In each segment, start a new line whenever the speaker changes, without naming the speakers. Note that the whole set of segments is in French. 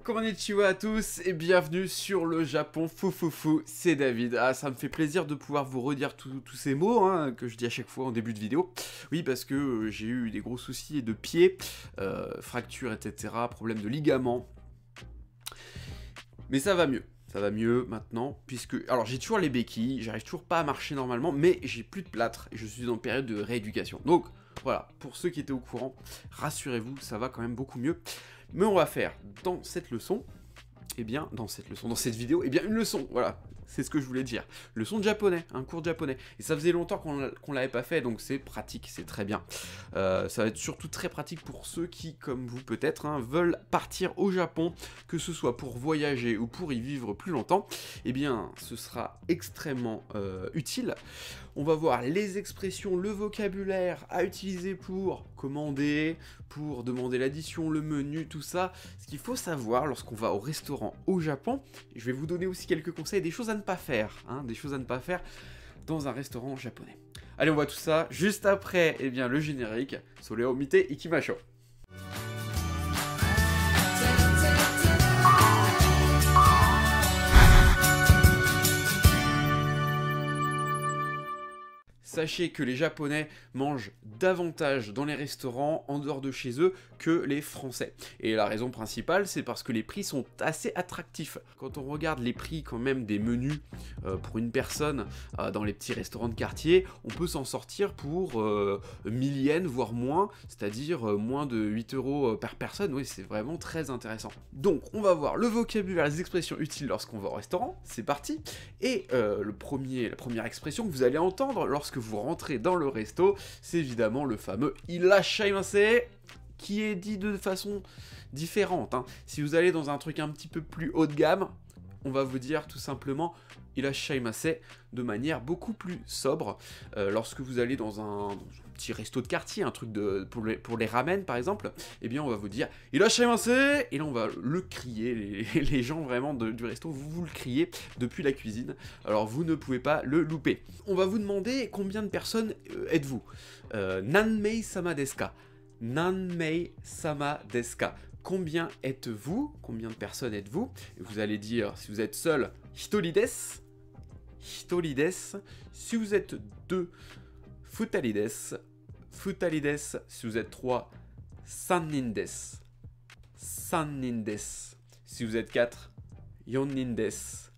Konnichiwa à tous et bienvenue sur le Japon Foufoufou, c'est David. Ah, ça me fait plaisir de pouvoir vous redire tous ces mots que je dis à chaque fois en début de vidéo. Oui, parce que j'ai eu des gros soucis de pieds, fractures, etc., problèmes de ligaments. Mais ça va mieux maintenant, puisque... Alors j'ai toujours les béquilles, j'arrive toujours pas à marcher normalement, mais j'ai plus de plâtre et je suis en période de rééducation. Donc voilà, pour ceux qui étaient au courant, rassurez-vous, ça va quand même beaucoup mieux. Mais on va faire dans cette leçon, dans cette vidéo, une leçon, voilà, c'est ce que je voulais dire. Leçon de japonais, un cours de japonais. Et ça faisait longtemps qu'on l'avait pas fait, donc c'est pratique, c'est très bien. Ça va être surtout très pratique pour ceux qui, comme vous peut-être, veulent partir au Japon, que ce soit pour voyager ou pour y vivre plus longtemps. Ce sera extrêmement utile. On va voir les expressions, le vocabulaire à utiliser pour commander, pour demander l'addition, le menu, tout ça. Ce qu'il faut savoir lorsqu'on va au restaurant au Japon. Je vais vous donner aussi quelques conseils, des choses à ne pas faire, des choses à ne pas faire dans un restaurant japonais. Allez, on voit tout ça juste après le générique. Soleo Mite Ikimashou. Sachez que les Japonais mangent davantage dans les restaurants en dehors de chez eux que les Français. Et la raison principale, c'est parce que les prix sont assez attractifs. Quand on regarde les prix quand même des menus pour une personne dans les petits restaurants de quartier, on peut s'en sortir pour 1000 yens, voire moins, c'est-à-dire moins de 8 € par personne. Oui, c'est vraiment très intéressant. Donc, on va voir le vocabulaire, les expressions utiles lorsqu'on va au restaurant. C'est parti. Et la première expression que vous allez entendre lorsque vous rentrez dans le resto, c'est évidemment le fameux Irashaimase, qui est dit de façon différente. Si vous allez dans un truc un petit peu plus haut de gamme, on va vous dire tout simplement Irashaimase de manière beaucoup plus sobre. Lorsque vous allez dans un petit resto de quartier, un truc pour les ramen par exemple, on va vous dire Irashaimase, et là on va le crier, les gens vraiment du resto, vous le criez depuis la cuisine, alors vous ne pouvez pas le louper. On va vous demander combien de personnes êtes-vous. Nanmei sama desu ka? Nanmei sama desu ka? Combien êtes-vous? Combien de personnes êtes-vous? Vous allez dire, si vous êtes seul, hitori desu. Hitori desu. Si vous êtes deux, futari desu. Futari desu. Si vous êtes trois, sannin desu. Sannin desu. Si vous êtes quatre, yonnin desu.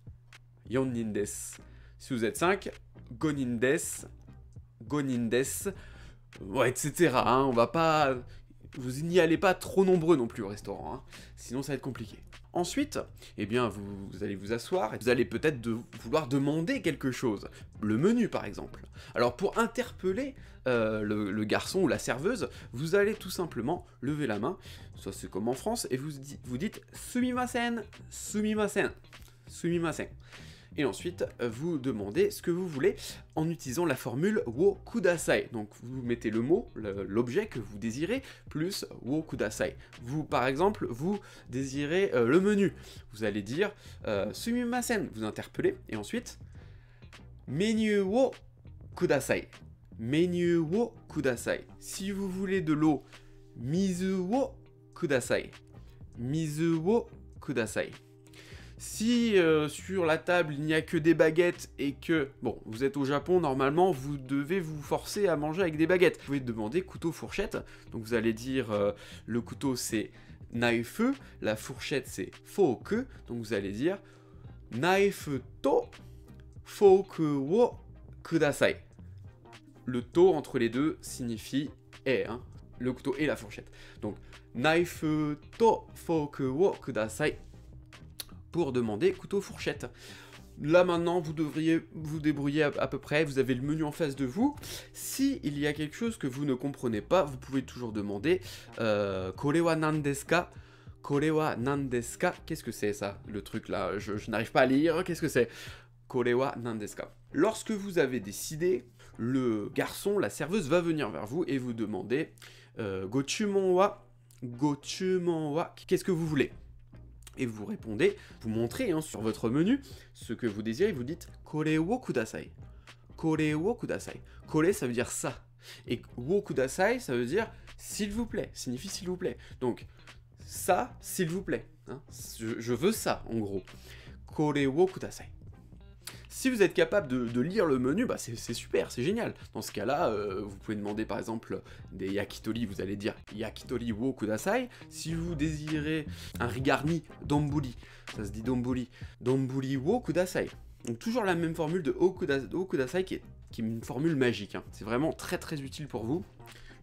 Yonnin desu. Si vous êtes cinq, gonin desu. Gonin desu. Ouais, etc. On va pas... Vous n'y allez pas trop nombreux non plus au restaurant, sinon ça va être compliqué. Ensuite, vous allez vous asseoir et vous allez peut-être vouloir demander quelque chose. Le menu par exemple. Alors pour interpeller le garçon ou la serveuse, vous allez tout simplement lever la main, ça c'est comme en France, et vous dites « Sumimasen, sumimasen, sumimasen ». Et ensuite, vous demandez ce que vous voulez en utilisant la formule wo kudasai. Donc, vous mettez le mot, l'objet que vous désirez, plus wo kudasai. Vous, par exemple, vous désirez le menu. Vous allez dire sumimasen, vous interpellez, et ensuite menu wo kudasai. Menu wo kudasai. Si vous voulez de l'eau, mizu wo kudasai. Mizu wo kudasai. Si sur la table il n'y a que des baguettes et que, vous êtes au Japon, normalement vous devez vous forcer à manger avec des baguettes. Vous pouvez demander couteau fourchette, donc vous allez dire le couteau c'est knife, la fourchette c'est fork, donc vous allez dire knife to fork wo kudasai. Le to entre les deux signifie et, le couteau et la fourchette. Donc knife to fork wo kudasai. Pour demander couteau fourchette. Là maintenant vous devriez vous débrouiller à peu près, vous avez le menu en face de vous. Si il y a quelque chose que vous ne comprenez pas, vous pouvez toujours demander Kore wa nan desu ka? Kore wa nan desu ka? Qu'est-ce que c'est ça, le truc là? Je n'arrive pas à lire, qu'est-ce que c'est? Kore wa nan desu ka? Lorsque vous avez décidé, le garçon, la serveuse va venir vers vous et vous demander Gochumon wa? Gochumon wa? Qu'est-ce que vous voulez? Et vous répondez, vous montrez sur votre menu ce que vous désirez, vous dites Kore wo kudasai. Kore wo kudasai. Kore ça veut dire ça. Et wo kudasai ça veut dire s'il vous plaît, signifie s'il vous plaît. Donc ça, s'il vous plaît. hein. Je veux ça, en gros. Kore wo kudasai. Si vous êtes capable de lire le menu, bah c'est super, c'est génial. Dans ce cas-là, vous pouvez demander par exemple des yakitori, vous allez dire yakitori wo kudasai. Si vous désirez un riz garni, donburi, ça se dit donburi, donburi wo kudasai. Donc toujours la même formule de o kudasai qui est une formule magique, hein. C'est vraiment très très utile pour vous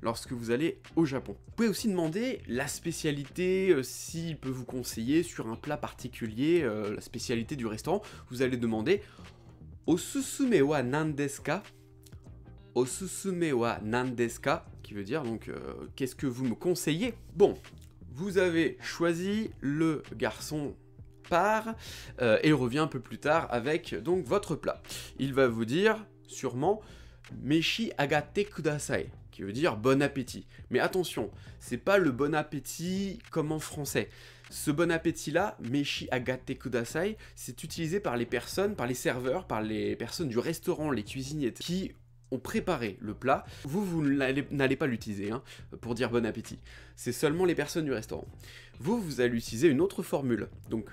lorsque vous allez au Japon. Vous pouvez aussi demander la spécialité, s'il peut vous conseiller sur un plat particulier, la spécialité du restaurant. Vous allez demander Osusume wa nan desu ka? Osusume wa nan desu ka? Qui veut dire donc qu'est-ce que vous me conseillez? Bon, vous avez choisi, le garçon part et il revient un peu plus tard avec donc votre plat. Il va vous dire sûrement Meshi agate kudasai, qui veut dire bon appétit. Mais attention, c'est pas le bon appétit comme en français. Ce bon appétit-là, Meshi agate kudasai, c'est utilisé par les personnes, par les serveurs, par les personnes du restaurant, les cuisiniers, qui ont préparé le plat. Vous n'allez pas l'utiliser hein, pour dire bon appétit. C'est seulement les personnes du restaurant. Vous allez utiliser une autre formule. Donc,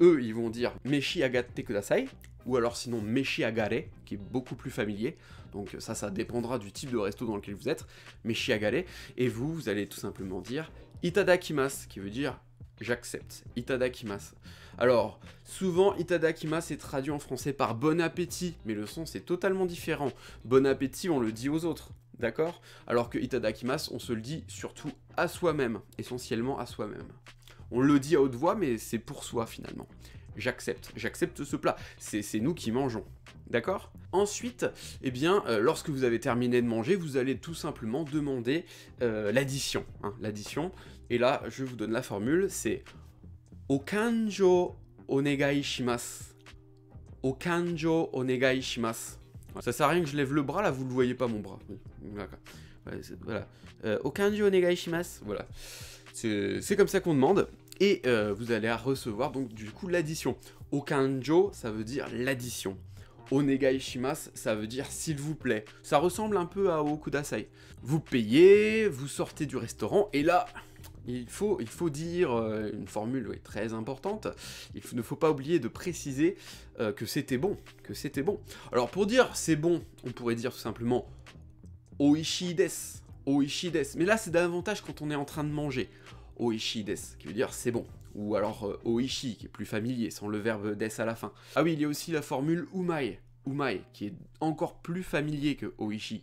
eux, ils vont dire Meshi agate kudasai, ou alors sinon Meshi agare, qui est beaucoup plus familier. Donc ça dépendra du type de resto dans lequel vous êtes. Meshi agare, et vous allez tout simplement dire Itadakimasu, qui veut dire j'accepte. Itadakimasu. Alors, souvent, Itadakimasu est traduit en français par bon appétit, mais le sens est totalement différent. Bon appétit, on le dit aux autres, d'accord? Alors que Itadakimasu, on se le dit surtout à soi-même, essentiellement à soi-même. On le dit à haute voix, mais c'est pour soi finalement. J'accepte ce plat. C'est nous qui mangeons. D'accord? Ensuite, eh bien, lorsque vous avez terminé de manger, vous allez tout simplement demander l'addition. Hein, l'addition. Et là, je vous donne la formule, c'est Okanjo onegai shimasu. Okanjo onegai shimasu. Ça sert à rien que je lève le bras, là, vous ne le voyez pas, mon bras. D'accord. Voilà. Okanjo onegai shimasu. Voilà. C'est comme ça qu'on demande. Et vous allez recevoir donc du coup l'addition. Okanjo, ça veut dire l'addition. Onegai shimasu, ça veut dire s'il vous plaît. Ça ressemble un peu à okudasai. Vous payez, vous sortez du restaurant, et là, il faut dire une formule très importante. Il ne faut pas oublier de préciser que c'était bon. Alors pour dire c'est bon, on pourrait dire tout simplement oishii desu. Oishii desu. Mais là, c'est davantage quand on est en train de manger. Oishii desu, qui veut dire c'est bon. Ou alors oishi, qui est plus familier, sans le verbe desu à la fin. Ah oui, il y a aussi la formule umai. Umai, qui est encore plus familier que oishi.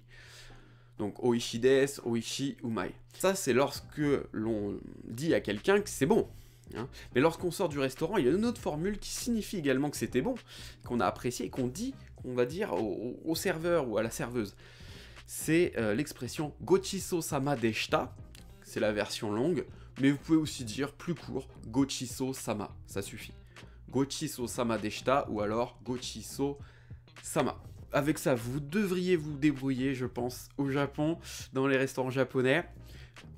Donc oishi desu, oishi, umai. Ça, c'est lorsque l'on dit à quelqu'un que c'est bon. Hein. Mais lorsqu'on sort du restaurant, il y a une autre formule qui signifie également que c'était bon, qu'on a apprécié, et qu'on va dire au serveur ou à la serveuse. C'est l'expression gochiso-sama deshita. C'est la version longue. Mais vous pouvez aussi dire plus court, Gochiso-sama, ça suffit. Gochiso-sama deshita ou alors Gochiso-sama. Avec ça, vous devriez vous débrouiller, je pense, au Japon, dans les restaurants japonais.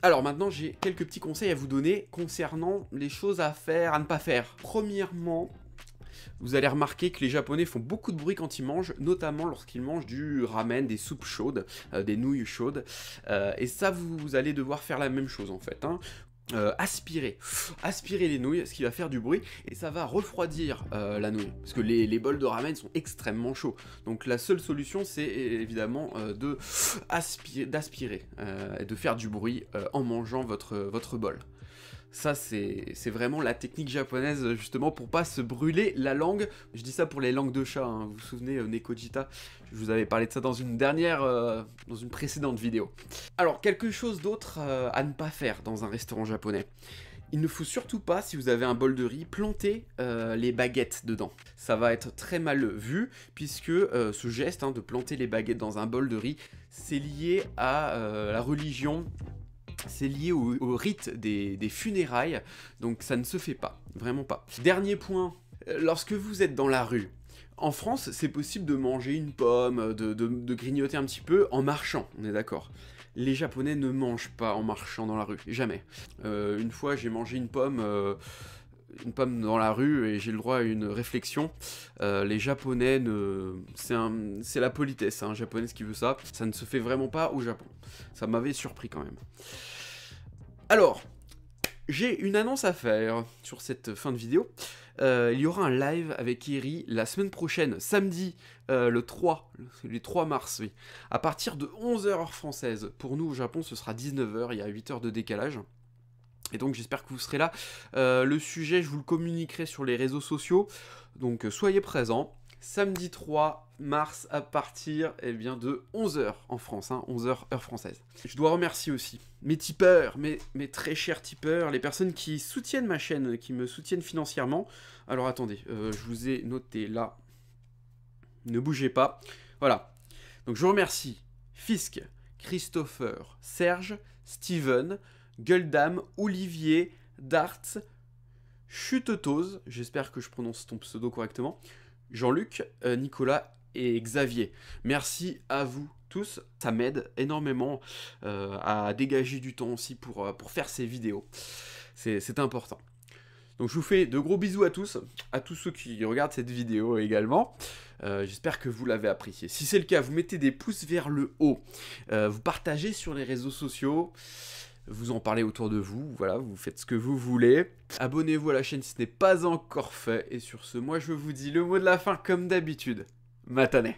Alors maintenant, j'ai quelques petits conseils à vous donner concernant les choses à faire, à ne pas faire. Premièrement, vous allez remarquer que les Japonais font beaucoup de bruit quand ils mangent, notamment lorsqu'ils mangent du ramen, des soupes chaudes, des nouilles chaudes. Et ça, vous allez devoir faire la même chose en fait. Hein. Aspirer les nouilles, ce qui va faire du bruit, et ça va refroidir la nouille, parce que les bols de ramen sont extrêmement chauds. Donc la seule solution, c'est évidemment d'aspirer, et de faire du bruit en mangeant votre bol. Ça, c'est vraiment la technique japonaise, justement, pour pas se brûler la langue. Je dis ça pour les langues de chat, hein. Vous vous souvenez, Nekojita, je vous avais parlé de ça dans une précédente vidéo. Alors, quelque chose d'autre à ne pas faire dans un restaurant japonais. Il ne faut surtout pas, si vous avez un bol de riz, planter les baguettes dedans. Ça va être très mal vu, puisque ce geste de planter les baguettes dans un bol de riz, c'est lié à la religion. C'est lié au rite des funérailles, donc ça ne se fait pas, vraiment pas. Dernier point, lorsque vous êtes dans la rue, en France, c'est possible de manger une pomme, de grignoter un petit peu en marchant, on est d'accord. Les Japonais ne mangent pas en marchant dans la rue, jamais. Une fois, j'ai mangé une pomme dans la rue et j'ai le droit à une réflexion. Les Japonais, c'est la politesse japonaise qui veut ça. Ça ne se fait vraiment pas au Japon. Ça m'avait surpris quand même. Alors, J'ai une annonce à faire sur cette fin de vidéo. Il y aura un live avec Eri la semaine prochaine, samedi le 3 mars, oui, à partir de 11h heure française. Pour nous au Japon, ce sera 19h, il y a 8 heures de décalage. Et donc j'espère que vous serez là. Le sujet, je vous le communiquerai sur les réseaux sociaux, donc soyez présents. Samedi 3 mars à partir de 11h en France, 11h heure française. Je dois remercier aussi mes tipeurs, mes très chers tipeurs, les personnes qui soutiennent ma chaîne, qui me soutiennent financièrement. Alors attendez, je vous ai noté là. Ne bougez pas. Voilà. Donc je vous remercie Fisk, Christopher, Serge, Steven, Guldam, Olivier, Darts, Chutetose, j'espère que je prononce ton pseudo correctement, Jean-Luc, Nicolas et Xavier. Merci à vous tous, ça m'aide énormément à dégager du temps aussi pour faire ces vidéos. C'est important. Donc je vous fais de gros bisous à tous ceux qui regardent cette vidéo également. J'espère que vous l'avez apprécié. Si c'est le cas, vous mettez des pouces vers le haut, vous partagez sur les réseaux sociaux, vous en parlez autour de vous, voilà, vous faites ce que vous voulez. Abonnez-vous à la chaîne si ce n'est pas encore fait. Et sur ce, moi je vous dis le mot de la fin comme d'habitude. Matane.